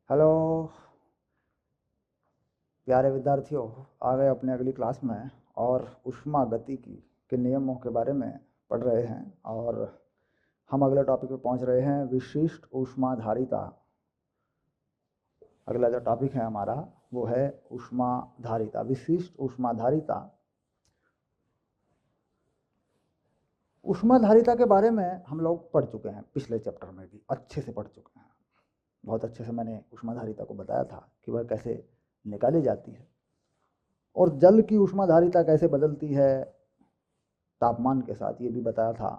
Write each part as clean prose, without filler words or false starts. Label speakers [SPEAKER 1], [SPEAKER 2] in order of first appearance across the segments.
[SPEAKER 1] Hello प्यारे विद्यार्थियों, आ गए अपने अगली क्लास में और ऊष्मा गतिकी के नियमों के बारे में पढ़ रहे हैं। और हम अगले टॉपिक पे पहुंच रहे हैं, विशिष्ट ऊष्माधारिता। अगला जो टॉपिक है हमारा वो है ऊष्माधारिता, विशिष्ट ऊष्माधारिता। ऊष्माधारिता के बारे में हम लोग पढ़ चुके हैं, पिछले चैप्टर में भी अच्छे से पढ़ चुके हैं। बहुत अच्छे से मैंने ऊष्माधारिता को बताया था कि वह कैसे निकाली जाती है और जल की ऊष्माधारिता कैसे बदलती है तापमान के साथ, ये भी बताया था।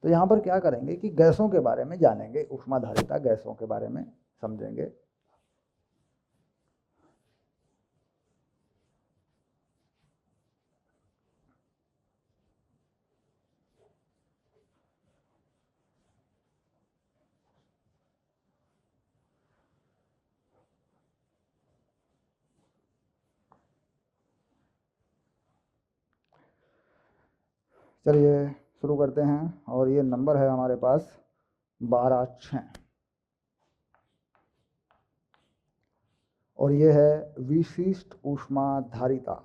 [SPEAKER 1] तो यहाँ पर क्या करेंगे कि गैसों के बारे में जानेंगे, ऊष्माधारिता गैसों के बारे में समझेंगे। चलिए शुरू करते हैं। और ये नंबर है हमारे पास 12/6 और ये है विशिष्ट ऊष्माधारिता।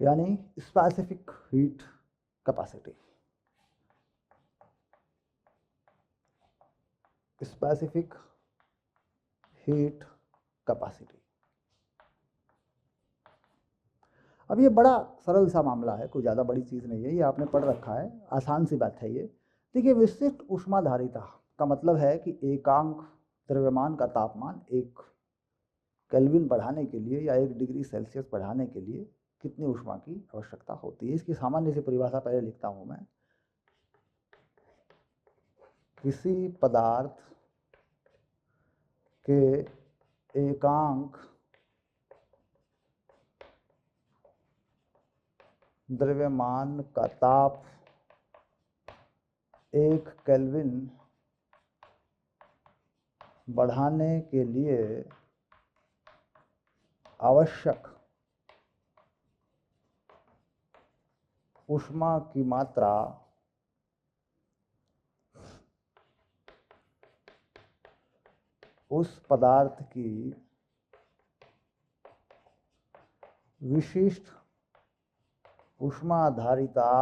[SPEAKER 1] यानी specific heat capacity, specific heat capacity. अब ये बड़ा सरल सा मामला है, कोई ज़्यादा बड़ी चीज़ नहीं है, ये आपने पढ़ रखा है, आसान सी बात है ये। देखिए, विशिष्ट ऊष्माधारिता का मतलब है कि एकांक द्रव्यमान का तापमान 1 केल्विन बढ़ाने के लिए या 1 डिग्री सेल्सियस बढ़ाने के लिए कितनी ऊष्मा की आवश्यकता होती है। इसकी सामान्य सी परिभाषा पहले लिखता हूँ मैं। किसी पदार्थ के एकांक द्रव्यमान का ताप 1 केल्विन बढ़ाने के लिए आवश्यक ऊष्मा की मात्रा उस पदार्थ की विशिष्ट ऊष्माधारिता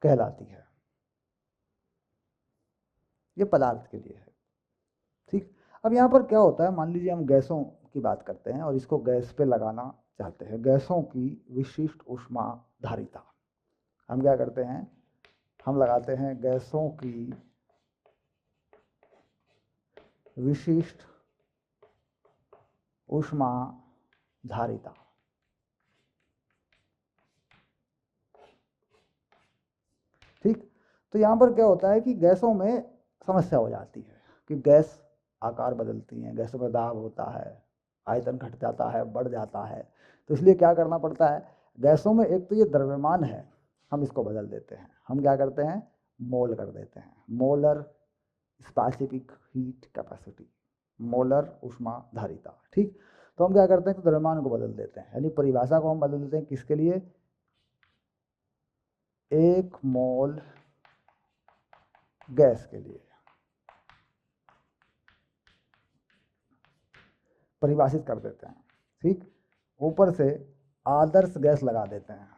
[SPEAKER 1] कहलाती है। ये पदार्थ के लिए है, ठीक। अब यहाँ पर क्या होता है, मान लीजिए हम गैसों की बात करते हैं और इसको गैस पे लगाना चाहते हैं, गैसों की विशिष्ट ऊष्माधारिता। हम क्या करते हैं, हम लगाते हैं गैसों की विशिष्ट ऊष्माधारिता। ठीक। तो यहाँ पर क्या होता है कि गैसों में समस्या हो जाती है कि गैस आकार बदलती हैं, गैसों में दाब होता है, आयतन घट जाता है, बढ़ जाता है। तो इसलिए क्या करना पड़ता है, गैसों में एक तो ये द्रव्यमान है, हम इसको बदल देते हैं। हम क्या करते हैं, मोल कर देते हैं, molar specific heat capacity, molar ऊष्माधारिता। ठीक। तो हम क्या करते हैं, तो द्रव्यमान को बदल देते हैं, यानी परिभाषा को हम बदल देते हैं। किसके लिए, 1 मोल गैस के लिए परिभाषित कर देते हैं। ठीक। ऊपर से आदर्श गैस लगा देते हैं,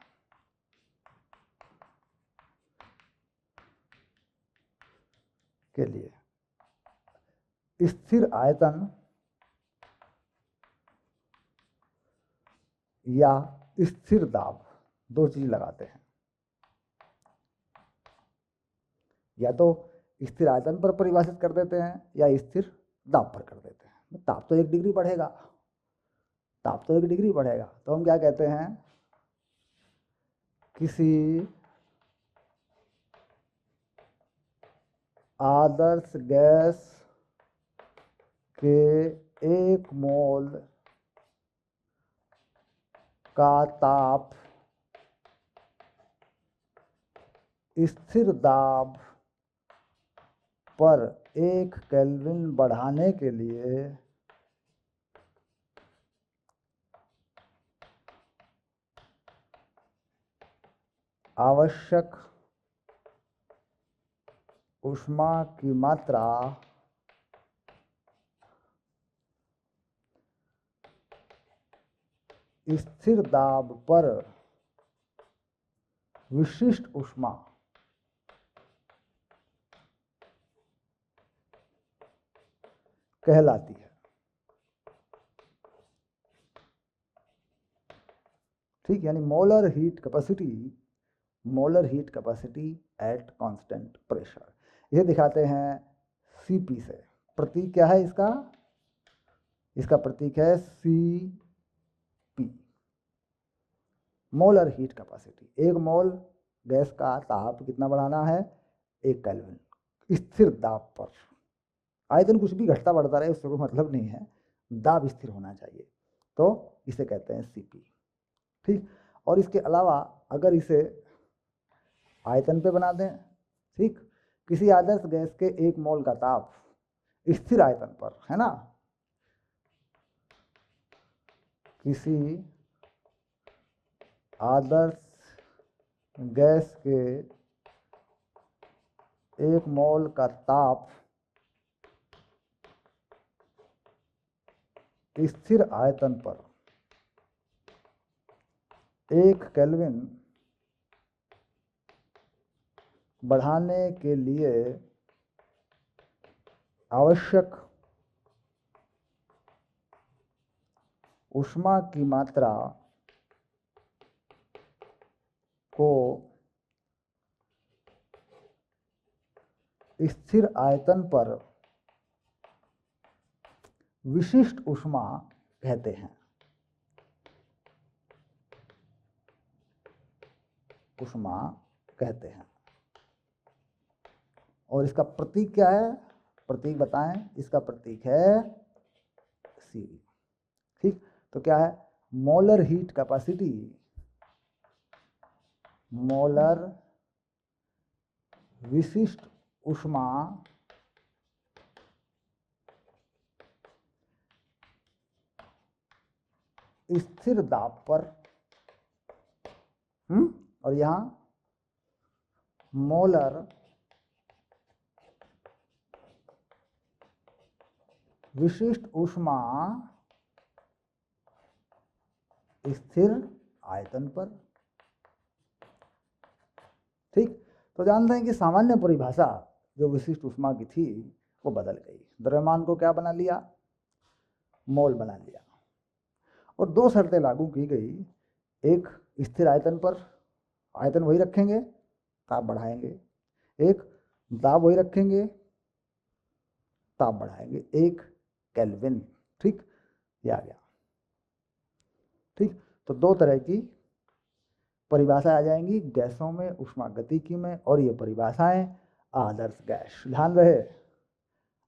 [SPEAKER 1] के लिए स्थिर आयतन या स्थिर दाब, दो चीज लगाते हैं। या तो स्थिर आयतन पर परिभाषित कर देते हैं या स्थिर दाब पर कर देते हैं। ताप तो 1 डिग्री बढ़ेगा, ताप तो 1 डिग्री बढ़ेगा। तो हम क्या कहते हैं, किसी आदर्श गैस के 1 मोल का ताप स्थिर दाब पर 1 केल्विन बढ़ाने के लिए आवश्यक ऊष्मा की मात्रा स्थिर दाब पर विशिष्ट ऊष्मा कहलाती है। ठीक, यानी molar heat capacity at constant pressure, ये दिखाते हैं सीपी से। प्रतीक क्या है इसका? इसका प्रतीक है सीपी, मोलर हीट कैपेसिटी। 1 मोल गैस का ताप कितना बढ़ाना है? 1 केल्विन स्थिर दाब पर। आयतन कुछ भी घटता बढ़ता रहे उससे कोई मतलब नहीं है, दाब स्थिर होना चाहिए, तो इसे कहते हैं सीपी। ठीक, और इसके अलावा अगर इसे आयतन पे बना दें, ठीक, किसी आदर्श गैस के 1 मोल का ताप स्थिर आयतन पर, है ना, किसी आदर्श गैस के 1 मोल का ताप स्थिर आयतन पर 1 केल्विन बढ़ाने के लिए आवश्यक ऊष्मा की मात्रा को स्थिर आयतन पर विशिष्ट ऊष्मा कहते हैं। ऊष्मा कहते हैं। और इसका प्रतीक क्या है? प्रतीक बताएं। इसका प्रतीक है सी। ठीक, तो क्या है? मोलर हीट कैपेसिटी, मोलर विशिष्ट ऊष्मा स्थिर दाब पर, और यहां मोलर विशिष्ट ऊष्मा स्थिर आयतन पर। ठीक, तो जानते हैं कि सामान्य परिभाषा जो विशिष्ट ऊष्मा की थी वो बदल गई। द्रव्यमान को क्या बना लिया? मोल बना लिया। और 2 शर्तें लागू की गई। एक, स्थिर आयतन पर आयतन वही रखेंगे, ताप बढ़ाएंगे। एक, दाब वही रखेंगे, ताप बढ़ाएंगे 1 केल्विन। ठीक, ये आ गया। ठीक, तो 2 तरह की परिभाषा आ जाएंगी गैसों में, ऊष्मागतिकी में, और ये परिभाषाएं आदर्श गैस। ध्यान रहे,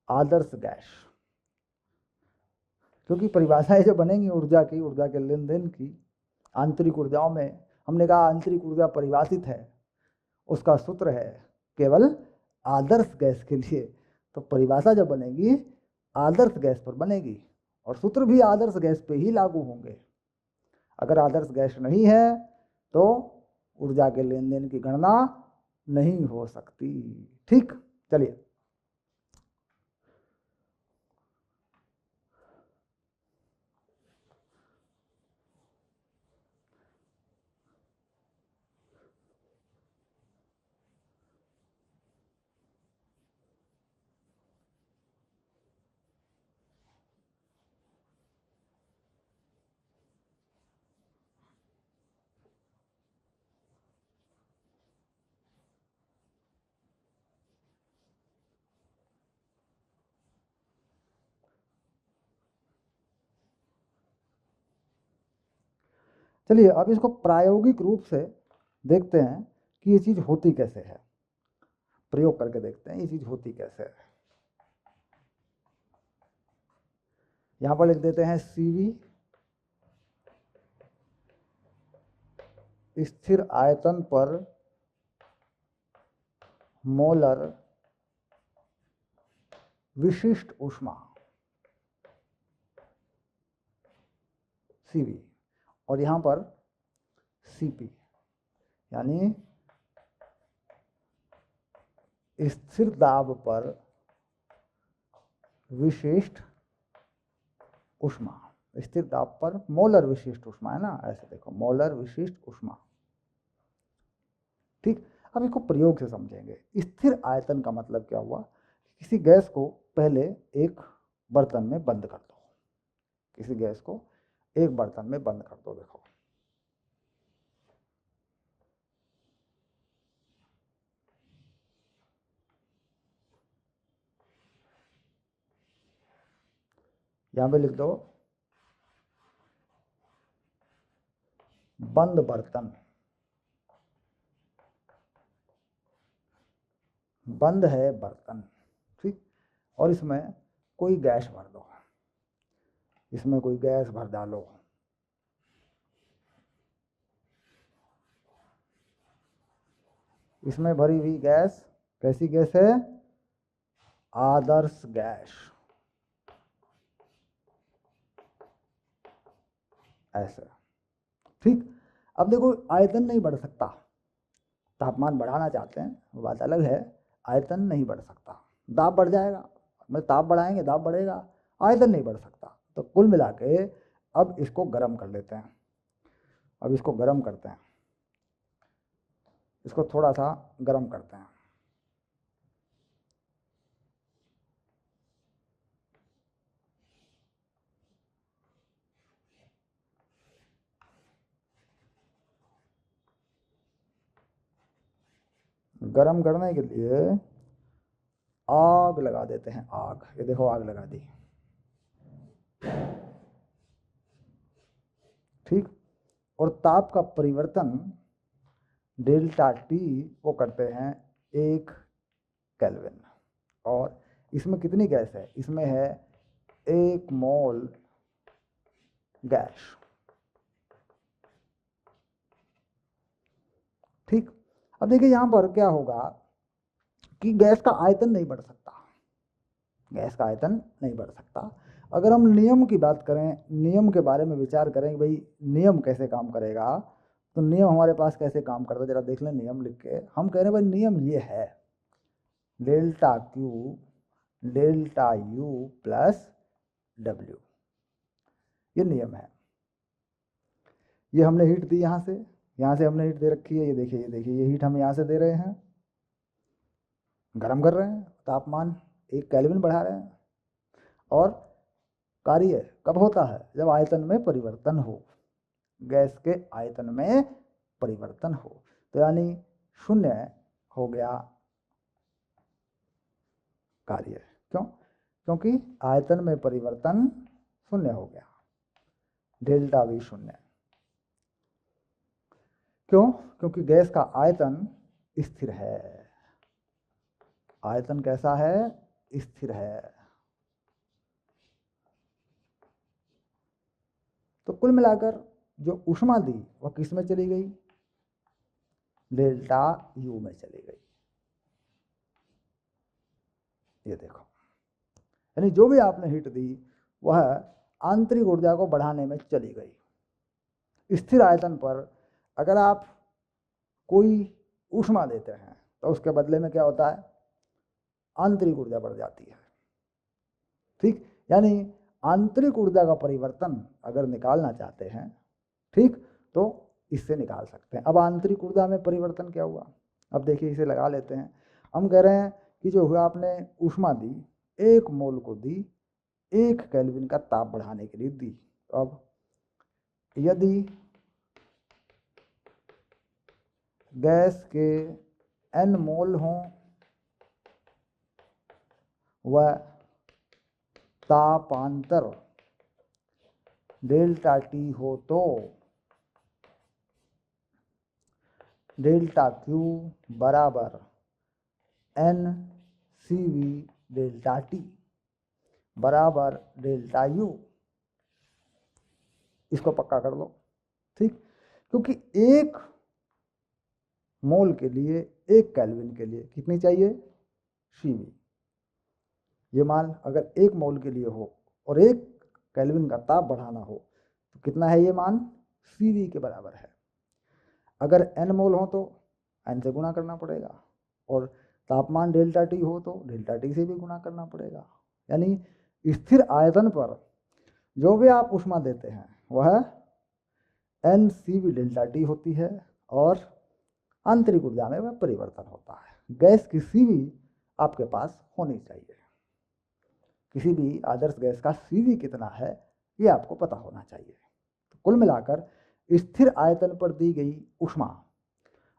[SPEAKER 1] आदर्श गैस, क्योंकि परिभाषाएं जो बनेंगी ऊर्जा की, ऊर्जा के लेन देन की, आंतरिक ऊर्जाओं में, हमने कहा आंतरिक ऊर्जा परिभाषित है, उसका सूत्र है केवल आदर्श गैस के लिए। तो परिभाषा जब बनेगी आदर्श गैस पर बनेगी, और सूत्र भी आदर्श गैस पे ही लागू होंगे। अगर आदर्श गैस नहीं है तो ऊर्जा के लेन देन की गणना नहीं हो सकती। ठीक, चलिए चलिए अब इसको प्रायोगिक रूप से देखते हैं कि ये चीज़ होती कैसे है। प्रयोग करके देखते हैं ये चीज़ होती कैसे है। यहाँ पर लिख देते हैं CV स्थिर आयतन पर मोलर विशिष्ट ऊष्मा Cv, और यहां पर Cp यानी स्थिर दाब पर विशिष्ट ऊष्मा। स्थिर दाब पर मोलर विशिष्ट ऊष्मा है ना, ऐसे देखो मोलर विशिष्ट ऊष्मा। ठीक, अब इसको प्रयोग से समझेंगे। स्थिर आयतन का मतलब क्या हुआ? किसी गैस को पहले एक बर्तन में बंद कर दो, किसी गैस को एक बर्तन में बंद कर दो। देखो यहां पे लिख दो बंद बर्तन, बंद है बर्तन। ठीक, और इसमें कोई गैस भर दो, इसमें कोई गैस भर डालो। इसमें भरी हुई गैस कैसी गैस है? आदर्श गैस। ऐसे, ठीक। अब देखो आयतन नहीं बढ़ सकता, तापमान बढ़ाना चाहते हैं वो बात अलग है, आयतन नहीं बढ़ सकता, दाब बढ़ जाएगा। मतलब ताप बढ़ाएंगे दाब बढ़ेगा, आयतन नहीं बढ़ सकता। तो कुल मिला के अब इसको गर्म कर लेते हैं। अब इसको गर्म करते हैं, इसको थोड़ा सा गर्म करते हैं। गर्म करने के लिए आग लगा देते हैं, आग। ये देखो आग लगा दी। ठीक, और ताप का परिवर्तन डेल्टा टी वो करते हैं 1 केल्विन। और इसमें कितनी गैस है? इसमें है 1 मोल गैस। ठीक, अब देखिए यहां पर क्या होगा कि गैस का आयतन नहीं बढ़ सकता, गैस का आयतन नहीं बढ़ सकता। अगर हम नियम की बात करें, नियम के बारे में विचार करें कि भाई नियम कैसे काम करेगा, तो नियम हमारे पास कैसे काम करता है जरा देख लें। नियम लिख के हम कह रहे हैं भाई नियम ये है, delta Q delta U plus W, ये नियम है। ये हमने हीट दी यहाँ से हमने हीट दे रखी है। ये देखिए ये देखिए, ये हीट हम यहाँ से दे रहे हैं, गर्म कर रहे हैं, तापमान 1 केल्विन बढ़ा रहे हैं। और कार्य कब होता है? जब आयतन में परिवर्तन हो, गैस के आयतन में परिवर्तन हो। तो यानी 0 हो गया कार्य। क्यों? क्योंकि आयतन में परिवर्तन 0 हो गया, डेल्टा वी 0। क्यों? क्योंकि गैस का आयतन स्थिर है। आयतन कैसा है? स्थिर है। तो कुल मिलाकर जो ऊष्मा दी वह किस में चली गई? डेल्टा यू में चली गई। ये देखो, यानी जो भी आपने हीट दी वह आंतरिक ऊर्जा को बढ़ाने में चली गई। स्थिर आयतन पर अगर आप कोई ऊष्मा देते हैं तो उसके बदले में क्या होता है? आंतरिक ऊर्जा बढ़ जाती है। ठीक, यानी आंतरिक ऊर्जा का परिवर्तन अगर निकालना चाहते हैं, ठीक, तो इससे निकाल सकते हैं। अब आंतरिक ऊर्जा में परिवर्तन क्या हुआ? अब देखिए इसे लगा लेते हैं। हम कह रहे हैं कि जो हुआ आपने ऊष्मा दी, 1 मोल को दी, 1 केल्विन का ताप बढ़ाने के लिए दी। अब यदि गैस के n मोल हों व तापांतर डेल्टा टी हो तो डेल्टा क्यू बराबर n CV डेल्टा टी बराबर डेल्टा यू। इसको पक्का कर लो। ठीक, क्योंकि 1 मोल के लिए 1 केल्विन के लिए कितनी चाहिए, CV। ये मान अगर 1 मोल के लिए हो और 1 केल्विन का ताप बढ़ाना हो तो कितना है ये मान, CV के बराबर है। अगर n मोल हो तो n से गुणा करना पड़ेगा, और तापमान डेल्टा T हो तो डेल्टा T से भी गुणा करना पड़ेगा। यानी स्थिर आयतन पर जो भी आप ऊष्मा देते हैं वह NCV डेल्टा T होती है, और आंतरिक ऊर्जा में वह परिवर्तन होता है। गैस की CV आपके पास होनी चाहिए। किसी भी आदर्श गैस का CV कितना है ये आपको पता होना चाहिए। तो कुल मिलाकर स्थिर आयतन पर दी गई ऊष्मा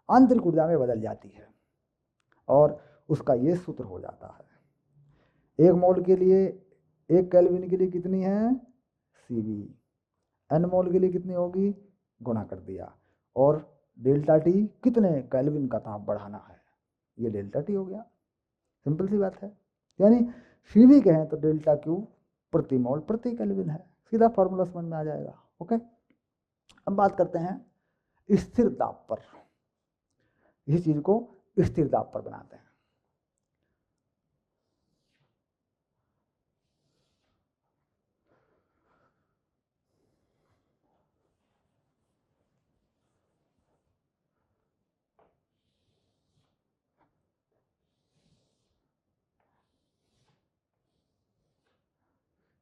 [SPEAKER 1] आंतरिक ऊर्जा में बदल जाती है, और उसका ये सूत्र हो जाता है। 1 मोल के लिए 1 केल्विन के लिए कितनी है, CV। n मोल के लिए कितनी होगी, गुणा कर दिया, और डेल्टा T कितने केल्विन का ताप बढ़ाना है, ये डेल्टा T हो गया। सिंपल सी बात है। यानी CV कहें तो डेल्टा Q प्रति मोल प्रति केल्विन है। सीधा फॉर्मूला समझ में आ जाएगा। ओके, अब बात करते हैं स्थिर दाब पर। इसी चीज को स्थिर दाब पर बनाते हैं।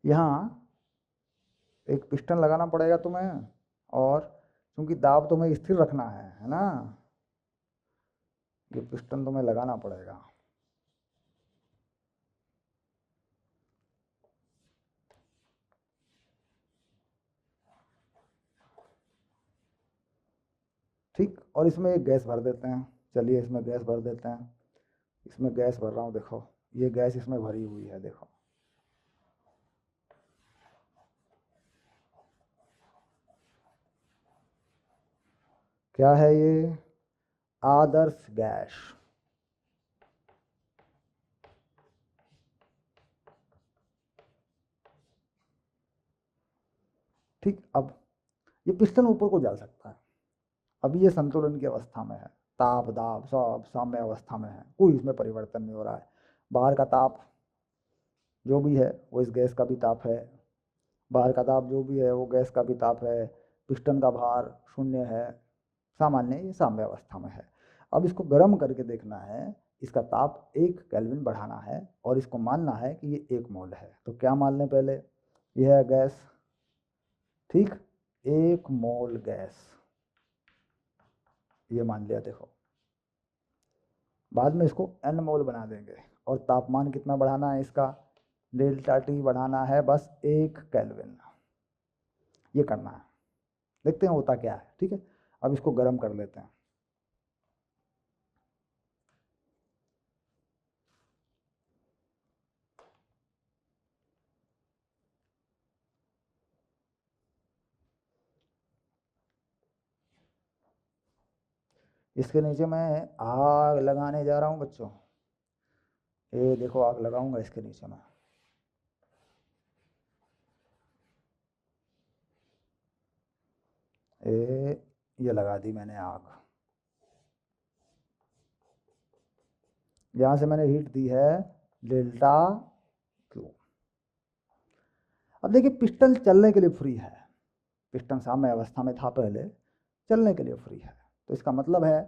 [SPEAKER 1] यहाँ एक पिस्टन लगाना पड़ेगा तुम्हें, और क्योंकि दाब तुम्हें स्थिर रखना है ना, ये पिस्टन तुम्हें लगाना पड़ेगा। ठीक, और इसमें एक गैस भर देते हैं। चलिए इसमें गैस भर देते हैं। इसमें गैस भर रहा हूँ, देखो ये गैस इसमें भरी हुई है। देखो क्या है ये, आदर्श गैस। ठीक, अब ये पिस्टन ऊपर को जा सकता है। अभी ये संतुलन की अवस्था में है, ताप दाब सब साम्य अवस्था में है, कोई इसमें परिवर्तन नहीं हो रहा है। बाहर का ताप जो भी है वो इस गैस का भी ताप है, बाहर का ताप जो भी है वो गैस का भी ताप है। पिस्टन का भार 0 है, सामान्य, ये साम्य अवस्था में है। अब इसको गर्म करके देखना है, इसका ताप 1 केल्विन बढ़ाना है, और इसको मानना है कि ये 1 मोल है। तो क्या मान लें पहले, यह है गैस। ठीक, 1 मोल गैस ये मान लिया। देखो बाद में इसको n मोल बना देंगे, और तापमान कितना बढ़ाना है इसका, डेल्टा T बढ़ाना है बस 1 केल्विन। ये करना है, देखते हैं होता क्या है। ठीक है, अब इसको गर्म कर लेते हैं। इसके नीचे मैं आग लगाने जा रहा हूँ बच्चों। ये देखो आग लगाऊंगा इसके नीचे मैं। ये लगा दी मैंने आग। यहाँ से मैंने हीट दी है डेल्टा Q। अब देखिए पिस्टन चलने के लिए फ्री है, पिस्टन साम्य अवस्था में था पहले, चलने के लिए फ्री है। तो इसका मतलब है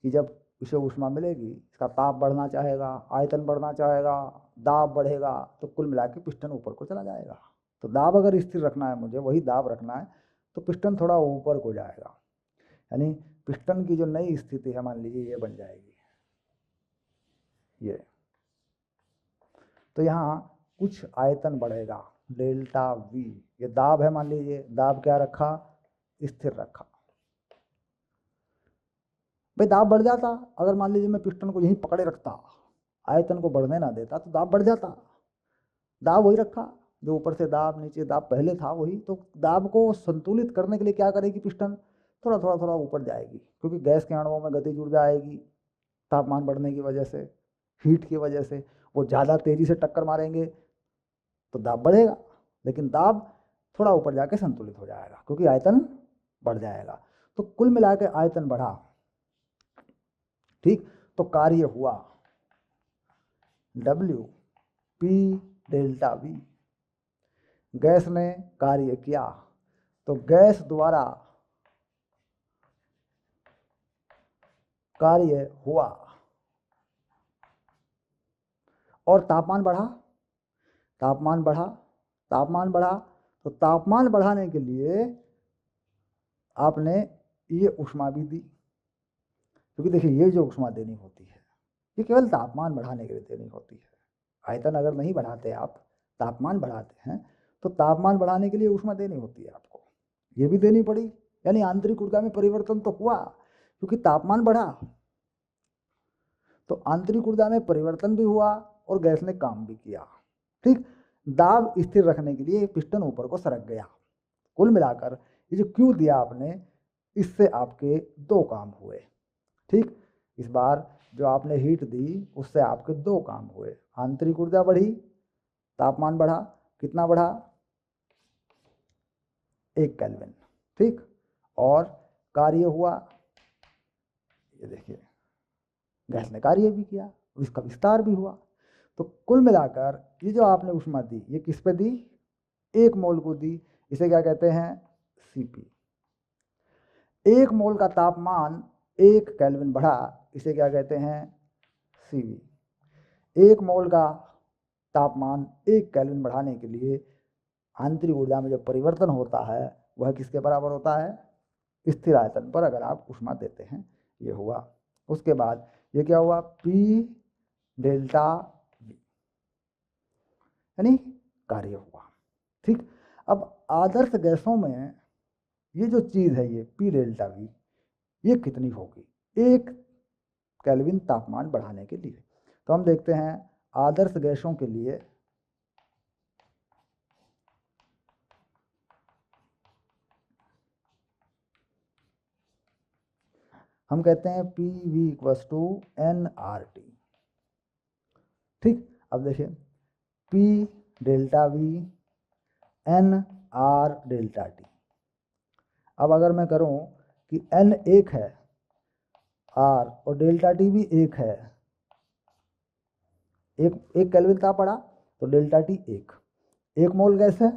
[SPEAKER 1] कि जब इसे ऊष्मा मिलेगी, इसका ताप बढ़ना चाहेगा, आयतन बढ़ना चाहेगा, दाब बढ़ेगा, तो कुल मिला के पिस्टन ऊपर को चला जाएगा। तो दाब अगर स्थिर रखना है मुझे, वही दाब रखना है, तो पिस्टन थोड़ा ऊपर को जाएगा। यानी पिस्टन की जो नई स्थिति है, मान लीजिए ये बन जाएगी ये। तो यहाँ कुछ आयतन बढ़ेगा, डेल्टा V। ये दाब है, मान लीजिए दाब क्या रखा, स्थिर रखा। भाई दाब बढ़ जाता, अगर मान लीजिए मैं पिस्टन को यहीं पकड़े रखता, आयतन को बढ़ने ना देता, तो दाब बढ़ जाता। दाब वही रखा जो ऊपर से दाब, नीचे दाब पहले था वही। तो दाब को संतुलित करने के लिए क्या करेगी पिस्टन, थोड़ा थोड़ा थोड़ा ऊपर जाएगी, क्योंकि गैस के अणुओं में गतिज ऊर्जा आएगी तापमान बढ़ने की वजह से, हीट की वजह से। वो ज़्यादा तेज़ी से टक्कर मारेंगे तो दाब बढ़ेगा, लेकिन दाब थोड़ा ऊपर जाके संतुलित हो जाएगा, क्योंकि आयतन बढ़ जाएगा। तो कुल मिला के आयतन बढ़ा, ठीक, तो कार्य हुआ W P delta V। Gas ने कार्य किया तो गैस द्वारा कार्य हुआ और तापमान बढ़ा, तापमान बढ़ा, तापमान बढ़ा। तो तापमान बढ़ाने के लिए आपने ये ऊष्मा भी दी, क्योंकि देखिए ये जो ऊष्मा देनी होती है ये केवल तापमान बढ़ाने के लिए देनी होती है। आयतन अगर नहीं बढ़ाते आप, तापमान बढ़ाते हैं, तो तापमान बढ़ाने के लिए ऊष्मा देनी होती है आपको, ये भी देनी पड़ी। यानी आंतरिक ऊर्जा में परिवर्तन तो हुआ क्योंकि तापमान बढ़ा, तो आंतरिक ऊर्जा में परिवर्तन भी हुआ और गैस ने काम भी किया। ठीक, दाब स्थिर रखने के लिए पिस्टन ऊपर को सरक गया। कुल मिलाकर ये जो क्यू दिया आपने, इससे आपके दो काम हुए। ठीक, इस बार जो आपने हीट दी उससे आपके दो काम हुए, आंतरिक ऊर्जा बढ़ी, तापमान बढ़ा, कितना बढ़ा, 1 केल्विन। ठीक, और कार्य हुआ, ये देखिए गैस ने कार्य भी किया, इसका विस्तार भी हुआ। तो कुल मिलाकर ये जो आपने ऊष्मा दी ये किस पे दी, 1 मोल को दी, इसे क्या कहते हैं, Cp। 1 मोल का तापमान 1 केल्विन बढ़ा, इसे क्या कहते हैं, Cv। 1 मोल का तापमान 1 केल्विन बढ़ाने के लिए आंतरिक ऊर्जा में जो परिवर्तन होता है वह किसके बराबर होता है, स्थिर आयतन पर अगर आप ऊष्मा देते हैं, ये हुआ। उसके बाद ये क्या हुआ, P डेल्टा V, यानी कार्य हुआ। ठीक, अब आदर्श गैसों में ये जो चीज़ है ये P डेल्टा V, ये कितनी होगी 1 केल्विन तापमान बढ़ाने के लिए। तो हम देखते हैं आदर्श गैसों के लिए हम कहते हैं PV = nRT। ठीक, अब देखिए P delta V nR delta T। अब अगर मैं करूं कि n 1 है R और डेल्टा T भी 1 है, एक केल्विन ताप पड़ा तो डेल्टा T 1 मोल गैस है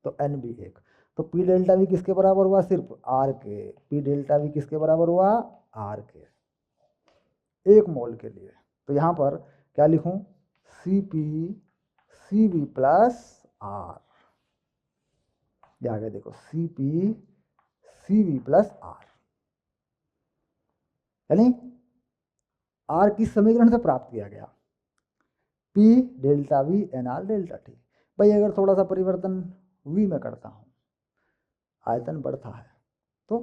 [SPEAKER 1] तो n भी 1। तो P डेल्टा V किसके बराबर हुआ, सिर्फ R के। P डेल्टा V किसके बराबर हुआ, R के, 1 मोल के लिए। तो यहाँ पर क्या लिखूं, Cp Cv प्लस R। आगे देखो Cp Cv प्लस R, यानी R किस समीकरण से प्राप्त किया गया, P delta V nR delta T। भाई अगर थोड़ा सा परिवर्तन V में करता हूँ, आयतन बढ़ता है तो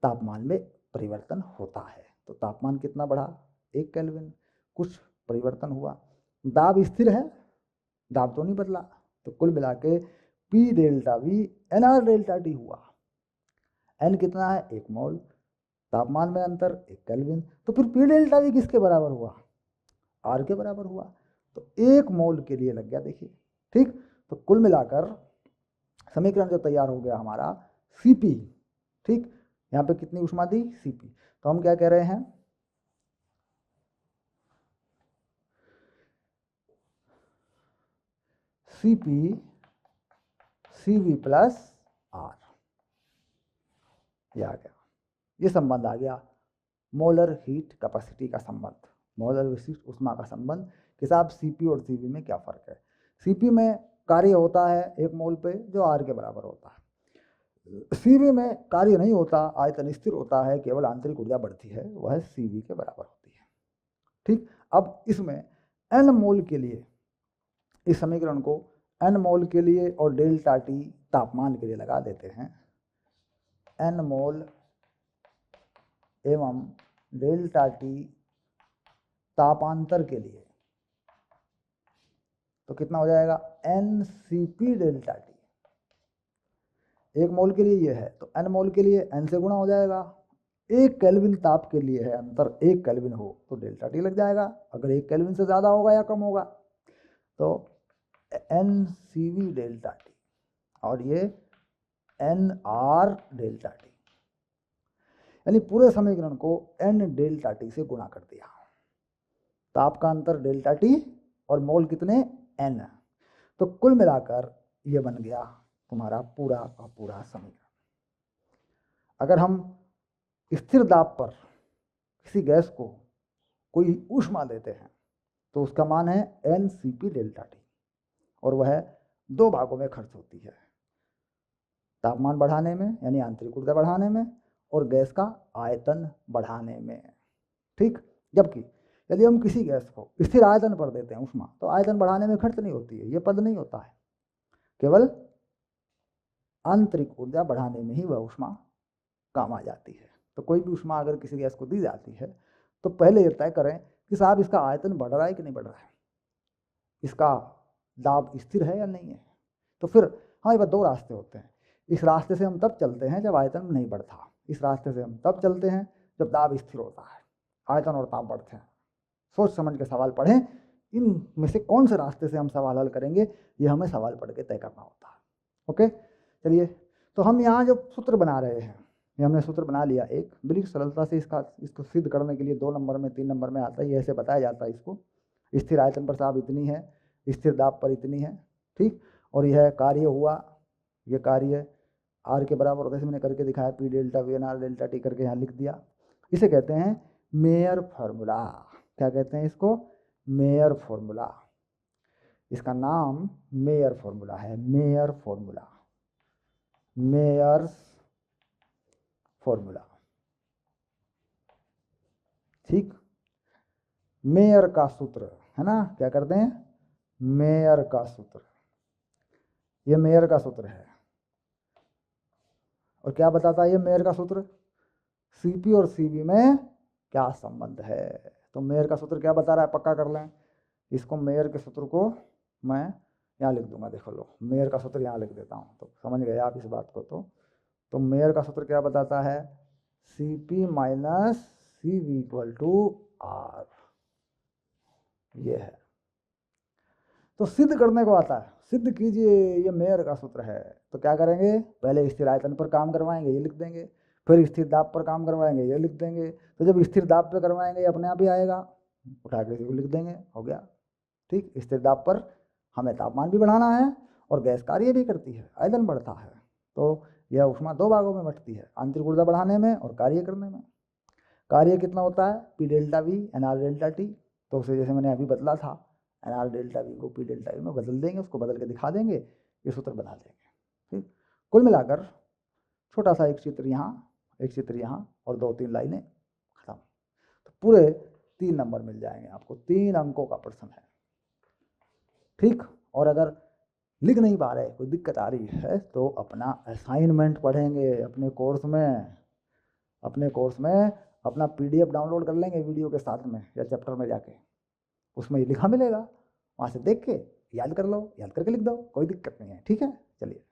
[SPEAKER 1] तापमान में परिवर्तन होता है। तो तापमान कितना बढ़ा, 1 केल्विन, कुछ परिवर्तन हुआ। दाब स्थिर है, दाब तो नहीं बदला। तो कुल मिला के P delta V nR delta T हुआ। n कितना है, 1 मोल, तापमान में अंतर 1 केल्विन। तो फिर P डेल्टा V किसके बराबर हुआ, R के बराबर हुआ। तो 1 मोल के लिए लग गया, देखिए। ठीक, तो कुल मिलाकर समीकरण जो तैयार हो गया हमारा Cp। ठीक, यहाँ पे कितनी ऊष्मा दी, Cp। तो हम क्या कह रहे हैं, Cp Cv प्लस R। ये आ गया, ये संबंध आ गया, मोलर हीट कैपेसिटी का संबंध, मोलर विशिष्ट ऊष्मा का संबंध कि साहब Cp और Cv में क्या फर्क है। Cp में कार्य होता है 1 मोल पे जो R के बराबर होता है, Cv में कार्य नहीं होता, आयतन स्थिर होता है, केवल आंतरिक ऊर्जा बढ़ती है, वह Cv के बराबर होती है। ठीक, अब इसमें n मोल के लिए इस समीकरण को n मोल के लिए और डेल्टा T तापमान के लिए लगा देते हैं, n मोल एवं डेल्टा T तापांतर के लिए, तो कितना हो जाएगा, NCP डेल्टा T। 1 मोल के लिए ये है तो n मोल के लिए n से गुणा हो जाएगा। 1 केल्विन ताप के लिए है अंतर, 1 केल्विन हो तो डेल्टा T लग जाएगा, अगर 1 केल्विन से ज़्यादा होगा या कम होगा तो NCV डेल्टा T, और ये NR डेल्टा T। यानी पूरे समीकरण को n डेल्टा टी से गुणा कर दिया। ताप का अंतर डेल्टा टी और मोल कितने n, तो कुल मिलाकर ये बन गया तुम्हारा पूरा का पूरा समीकरण। अगर हम स्थिर दाब पर किसी गैस को कोई ऊष्मा देते हैं तो उसका मान है NCP डेल्टा टी, और वह 2 भागों में खर्च होती है, तापमान बढ़ाने में यानी आंतरिक ऊर्जा बढ़ाने में, और गैस का आयतन बढ़ाने में। ठीक, जबकि यदि हम किसी गैस को स्थिर आयतन पर देते हैं ऊष्मा तो आयतन बढ़ाने में खर्च नहीं होती है, ये पद नहीं होता है, केवल आंतरिक ऊर्जा बढ़ाने में ही वह ऊष्मा काम आ जाती है। तो कोई भी ऊष्मा अगर किसी गैस को दी जाती है तो पहले ये तय करें कि साहब इसका आयतन बढ़ रहा है कि नहीं बढ़ रहा है, इसका दाब स्थिर है या नहीं है। तो फिर हमारे पास 2 रास्ते होते हैं। इस रास्ते से हम तब चलते हैं जब आयतन नहीं बढ़ता, इस रास्ते से हम तब चलते हैं जब दाब स्थिर होता है, आयतन और ताप बढ़ते हैं। सोच समझ के सवाल पढ़ें, इन में से कौन से रास्ते से हम सवाल हल करेंगे ये हमें सवाल पढ़ के तय करना होता है। ओके, चलिए, तो हम यहाँ जो सूत्र बना रहे हैं, ये हमने सूत्र बना लिया एक, बड़ी सरलता से इसको सिद्ध करने के लिए 2 नंबर में 3 नंबर में आता है, ये ऐसे बताया जाता है इसको। स्थिर आयतन पर साहब इतनी है, स्थिर दाब पर इतनी है, ठीक, और यह कार्य हुआ, ये कार्य आर के बराबर होता है, मैंने करके दिखाया, P delta V n R delta T करके यहाँ लिख दिया। इसे कहते हैं मेयर फार्मूला। क्या कहते हैं इसको? Mayor formula. इसका नाम मेयर फार्मूला है, मेयर फार्मूला, मेयर्स फार्मूला। ठीक, मेयर का सूत्र है ना, क्या करते हैं, मेयर का सूत्र, ये मेयर का सूत्र है। और क्या बताता है ये मेयर का सूत्र? सीपी और सीवी में क्या संबंध है। तो मेयर का सूत्र क्या बता रहा है, पक्का कर लें इसको। मेयर के सूत्र को मैं यहाँ लिख दूंगा, देखो लो, मेयर का सूत्र यहाँ लिख देता हूँ तो समझ गए आप इस बात को। तो मेयर का सूत्र क्या बताता है, CP minus CV equal to R, ये है। तो सिद्ध करने को आता है, सिद्ध कीजिए, ये मेयर का सूत्र है। तो क्या करेंगे, पहले स्थिर आयतन पर काम करवाएंगे, ये लिख देंगे, फिर स्थिर दाब पर काम करवाएंगे, ये लिख देंगे। तो जब स्थिर दाब पर करवाएंगे ये अपने आप ही आएगा, उठा के लिख देंगे, हो गया। ठीक, स्थिर दाब पर हमें तापमान भी बढ़ाना है और गैस कार्य भी करती है, आयतन बढ़ता है। तो यह ऊष्मा 2 भागों में बंटती है, आंतरिक ऊर्जा बढ़ाने में और कार्य करने में। कार्य कितना होता है, P delta V n R delta T. तो उसे जैसे मैंने अभी बदला था, एन आर डेल्टा वी को पी डेल्टा वी में बदल देंगे, उसको बदल के दिखा देंगे, ये सूत्र बना देंगे। ठीक, कुल मिलाकर छोटा सा एक चित्र यहाँ, एक चित्र यहाँ, और 2-3 लाइनें, खत्म। तो पूरे 3 नंबर मिल जाएंगे आपको, 3 अंकों का प्रश्न है। ठीक, और अगर लिख नहीं पा रहे, कोई दिक्कत आ रही है तो अपना असाइनमेंट पढ़ेंगे अपने कोर्स में, अपने कोर्स में अपना PDF डाउनलोड कर लेंगे वीडियो के साथ में या चैप्टर में जाके, उसमें ये लिखा मिलेगा, वहाँ से देख के याद कर लो, याद करके लिख दो, कोई दिक्कत नहीं है। ठीक है, चलिए।